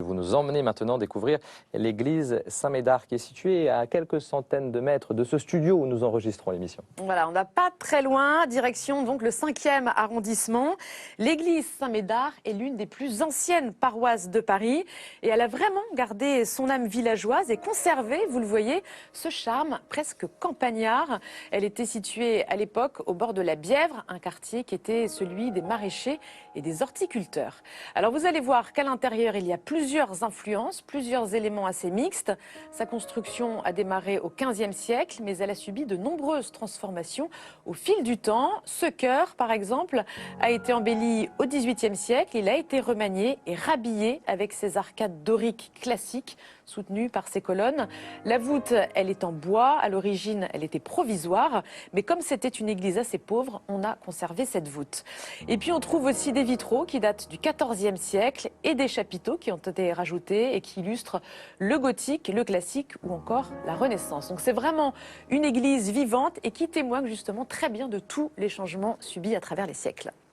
Vous nous emmenez maintenant découvrir l'église Saint-Médard qui est située à quelques centaines de mètres de ce studio où nous enregistrons l'émission. Voilà, on va pas très loin, direction donc le 5e arrondissement. L'église Saint-Médard est l'une des plus anciennes paroisses de Paris et elle a vraiment gardé son âme villageoise et conservé, vous le voyez, ce charme presque campagnard. Elle était située à l'époque au bord de la Bièvre, un quartier qui était celui des maraîchers et des horticulteurs. Alors vous allez voir qu'à l'intérieur il y a plusieurs influences, plusieurs éléments assez mixtes. Sa construction a démarré au XVe siècle, mais elle a subi de nombreuses transformations au fil du temps. Ce chœur, par exemple, a été embelli au XVIIIe siècle. Il a été remanié et rhabillé avec ses arcades doriques classiques soutenues par ses colonnes. La voûte, elle est en bois. À l'origine, elle était provisoire. Mais comme c'était une église assez pauvre, on a conservé cette voûte. Et puis on trouve aussi des vitraux qui datent du XIVe siècle et des chapiteaux qui ont été rajoutés et qui illustrent le gothique, le classique ou encore la Renaissance. Donc c'est vraiment une église vivante et qui témoigne justement très bien de tous les changements subis à travers les siècles.